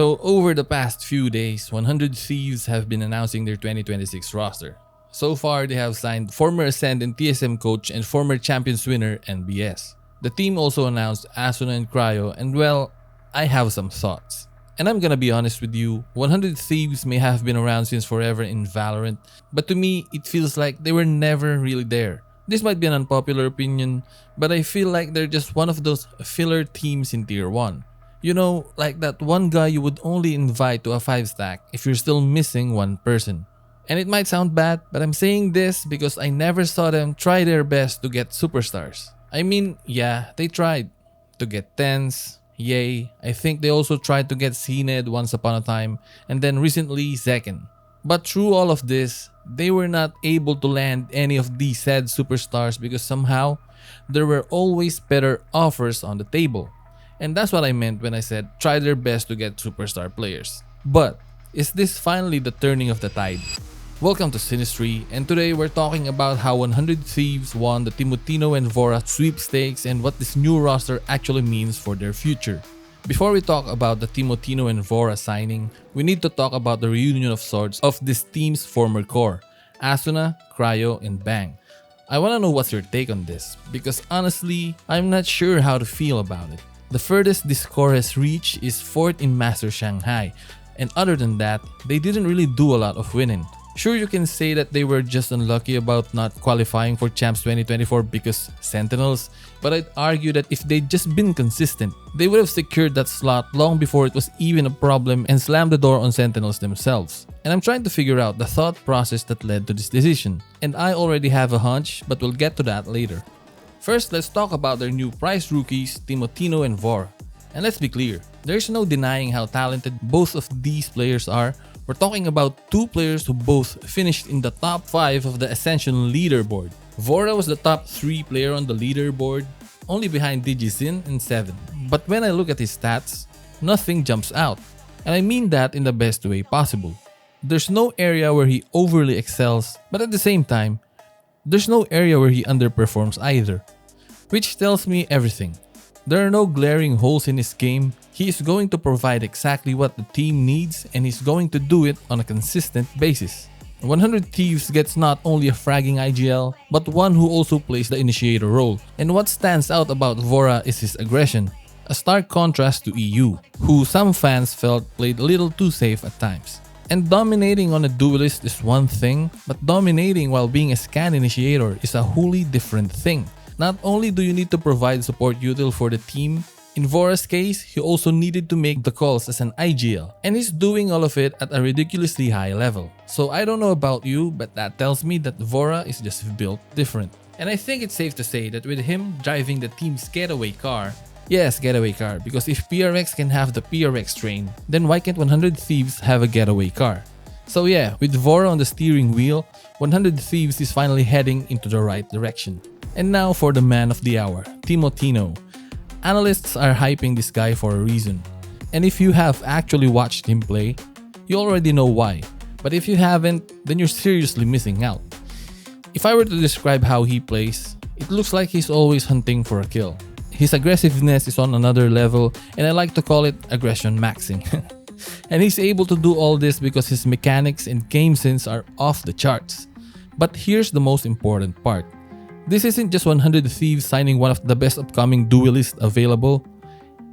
So over the past few days, 100 Thieves have been announcing their 2026 roster. So far, they have signed former Ascend and TSM coach and former Champions winner NBS. The team also announced Asuna and Cryo, and well, I have some thoughts. And I'm gonna be honest with you, 100 Thieves may have been around since forever in Valorant, but to me, it feels like they were never really there. This might be an unpopular opinion, but I feel like they're just one of those filler teams in Tier 1. You know, like that one guy you would only invite to a 5-stack if you're still missing one person. And it might sound bad, but I'm saying this because I never saw them try their best to get superstars. I mean, yeah, they tried to get 10s, yay. I think they also tried to get CNED once upon a time, and then recently Zekken. But through all of this, they were not able to land any of these said superstars because somehow there were always better offers on the table. And that's what I meant when I said try their best to get superstar players. But is this finally the turning of the tide? Welcome to snstry, and today we're talking about how 100 Thieves won the Timotino and Vora sweepstakes and what this new roster actually means for their future. Before we talk about the Timotino and Vora signing, we need to talk about the reunion of sorts of this team's former core, Asuna, Cryo, and Bang. I wanna know what's your take on this, because honestly, I'm not sure how to feel about it. The furthest this core has reached is 4th in Master Shanghai, and other than that, they didn't really do a lot of winning. Sure, you can say that they were just unlucky about not qualifying for Champs 2024 because Sentinels, but I'd argue that if they'd just been consistent, they would have secured that slot long before it was even a problem and slammed the door on Sentinels themselves. And I'm trying to figure out the thought process that led to this decision, and I already have a hunch, but we'll get to that later. First, let's talk about their new prize rookies, Timotino and Vora. And let's be clear, there's no denying how talented both of these players are. We're talking about two players who both finished in the top 5 of the Ascension leaderboard. Vora was the top 3 player on the leaderboard, only behind DigiZin and 7. But when I look at his stats, nothing jumps out. And I mean that in the best way possible. There's no area where he overly excels, but at the same time, there's no area where he underperforms either. Which tells me everything. There are no glaring holes in his game. He is going to provide exactly what the team needs, and he's going to do it on a consistent basis. 100 Thieves gets not only a fragging IGL, but one who also plays the initiator role. And what stands out about Vora is his aggression, a stark contrast to EU, who some fans felt played a little too safe at times. And dominating on a duelist is one thing, but dominating while being a scan initiator is a wholly different thing. Not only do you need to provide support util for the team, in Vora's case, he also needed to make the calls as an IGL, and he's doing all of it at a ridiculously high level. So I don't know about you, but that tells me that Vora is just built different. And I think it's safe to say that with him driving the team's getaway car, yes, getaway car, because if PRX can have the PRX train, then why can't 100 Thieves have a getaway car? So yeah, with Vora on the steering wheel, 100 Thieves is finally heading into the right direction. And now for the man of the hour, Timotino. Analysts are hyping this guy for a reason. And if you have actually watched him play, you already know why. But if you haven't, then you're seriously missing out. If I were to describe how he plays, it looks like he's always hunting for a kill. His aggressiveness is on another level, and I like to call it aggression maxing. And he's able to do all this because his mechanics and game sense are off the charts. But here's the most important part. This isn't just 100 Thieves signing one of the best upcoming duelists available.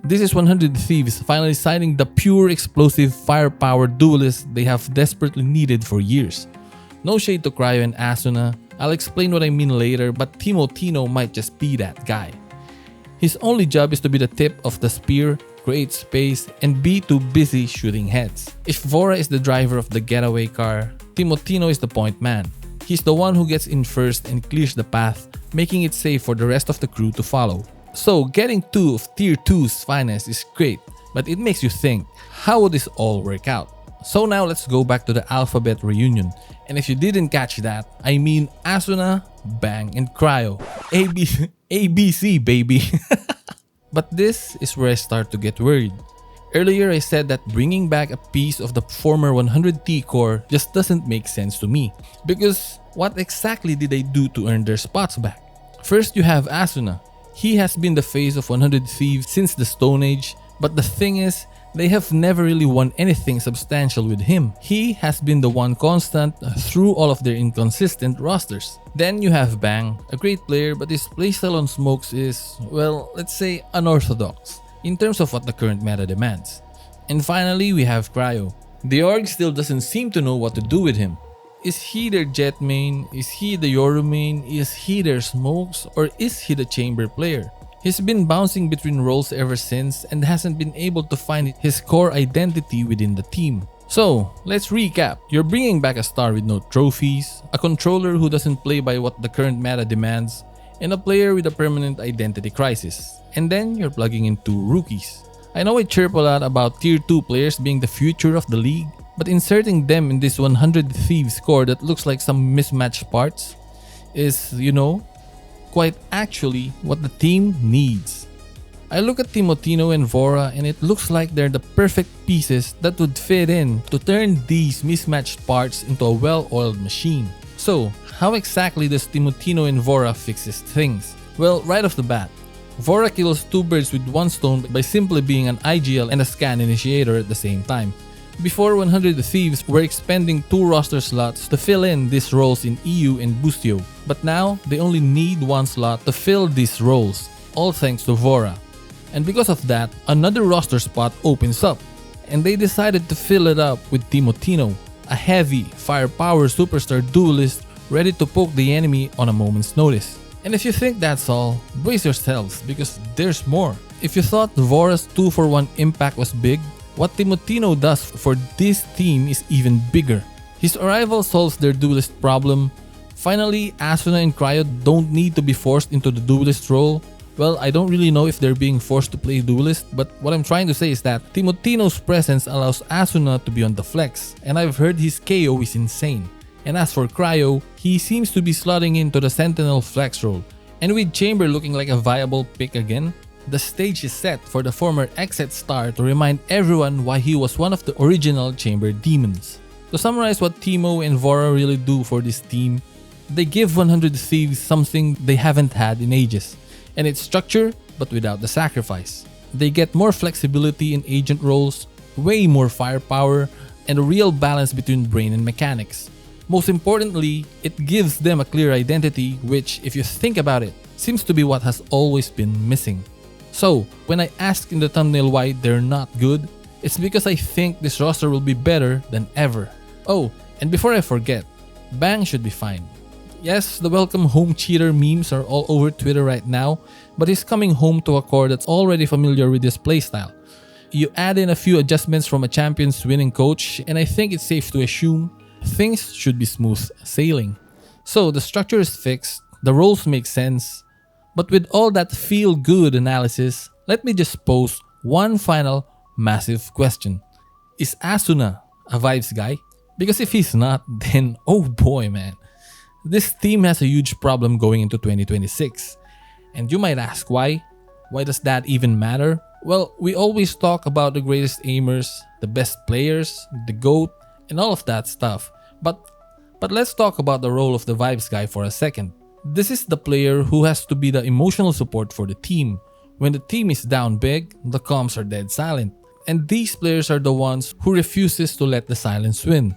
This is 100 Thieves finally signing the pure explosive firepower duelist they have desperately needed for years. No shade to Cryo and Asuna, I'll explain what I mean later, but Timotino might just be that guy. His only job is to be the tip of the spear, create space, and be too busy shooting heads. If Vora is the driver of the getaway car, Timotino is the point man. He's the one who gets in first and clears the path, making it safe for the rest of the crew to follow. So getting 2 of Tier 2's finest is great, but it makes you think, how would this all work out? So now let's go back to the Alphabet reunion. And if you didn't catch that, I mean Asuna, Bang, and Cryo. ABC baby. But this is where I start to get worried. Earlier I said that bringing back a piece of the former 100T core just doesn't make sense to me. Because what exactly did they do to earn their spots back? First you have Asuna. He has been the face of 100 Thieves since the Stone Age, but the thing is, They have never really won anything substantial with him. He has been the one constant through all of their inconsistent rosters. Then you have Bang, a great player, but his playstyle on smokes is, well, let's say unorthodox in terms of what the current meta demands. And finally, we have Cryo. The org still doesn't seem to know what to do with him. Is he their Jet main? Is he the Yoru main? Is he their smokes? Or is he the chamber player? He's been bouncing between roles ever since and hasn't been able to find his core identity within the team. So, let's recap. You're bringing back a star with no trophies, a controller who doesn't play by what the current meta demands, and a player with a permanent identity crisis. And then you're plugging in 2 rookies. I know I chirp a lot about tier 2 players being the future of the league, but inserting them in this 100 Thieves core that looks like some mismatched parts is, quite actually what the team needs. I look at Timotino and Vora and it looks like they're the perfect pieces that would fit in to turn these mismatched parts into a well-oiled machine. So, how exactly does Timotino and Vora fixes things? Well, right off the bat, Vora kills 2 birds with 1 stone by simply being an IGL and a scan initiator at the same time. Before 100 Thieves were expending 2 roster slots to fill in these roles in EU and Boostio, but now they only need 1 slot to fill these roles, all thanks to Vora. And because of that, another roster spot opens up, and they decided to fill it up with Timotino, a heavy, firepower superstar duelist ready to poke the enemy on a moment's notice. And if you think that's all, brace yourselves because there's more. If you thought Vora's 2-for-1 impact was big, what Timotino does for this team is even bigger. His arrival solves their duelist problem. Finally, Asuna and Cryo don't need to be forced into the duelist role. Well, I don't really know if they're being forced to play duelist, but what I'm trying to say is that Timotino's presence allows Asuna to be on the flex, and I've heard his KO is insane. And as for Cryo, he seems to be slotting into the Sentinel flex role. And with Chamber looking like a viable pick again, the stage is set for the former Exit star to remind everyone why he was one of the original Chamber demons. To summarize what Timo and Vora really do for this team, they give 100 Thieves something they haven't had in ages, and it's structure but without the sacrifice. They get more flexibility in agent roles, way more firepower, and a real balance between brain and mechanics. Most importantly, it gives them a clear identity which, if you think about it, seems to be what has always been missing. So, when I ask in the thumbnail why they're not good, it's because I think this roster will be better than ever. Oh, and before I forget, Bang should be fine. Yes, the welcome home cheater memes are all over Twitter right now, but he's coming home to a core that's already familiar with his playstyle. You add in a few adjustments from a champion's winning coach, and I think it's safe to assume things should be smooth sailing. So the structure is fixed, the roles make sense, but with all that feel-good analysis, let me just pose one final massive question. Is Asuna a vibes guy? Because if he's not, then oh boy man. This team has a huge problem going into 2026. And you might ask why? Why does that even matter? Well, we always talk about the greatest aimers, the best players, the GOAT, and all of that stuff. But let's talk about the role of the vibes guy for a second. This is the player who has to be the emotional support for the team. When the team is down big, the comms are dead silent. And these players are the ones who refuses to let the silence win.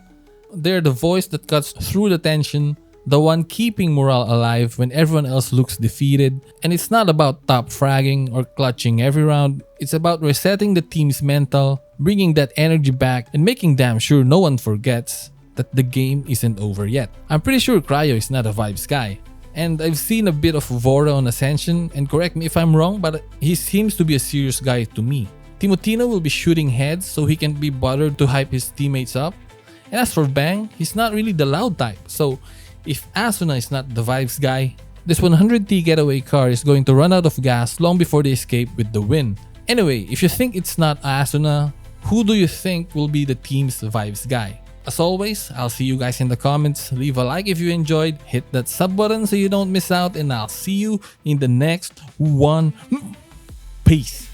They're the voice that cuts through the tension, the one keeping morale alive when everyone else looks defeated. And it's not about top fragging or clutching every round. It's about resetting the team's mental, bringing that energy back, and making damn sure no one forgets that the game isn't over yet. I'm pretty sure Cryo is not a vibes guy. And I've seen a bit of Vora on Ascension, and correct me if I'm wrong, but he seems to be a serious guy to me. Timotino will be shooting heads so he can be bothered to hype his teammates up. And as for Bang, he's not really the loud type. So if Asuna is not the vibes guy, this 100T getaway car is going to run out of gas long before they escape with the win. Anyway, if you think it's not Asuna, who do you think will be the team's vibes guy? As always, I'll see you guys in the comments. Leave a like if you enjoyed, hit that sub button so you don't miss out, and I'll see you in the next one. Peace.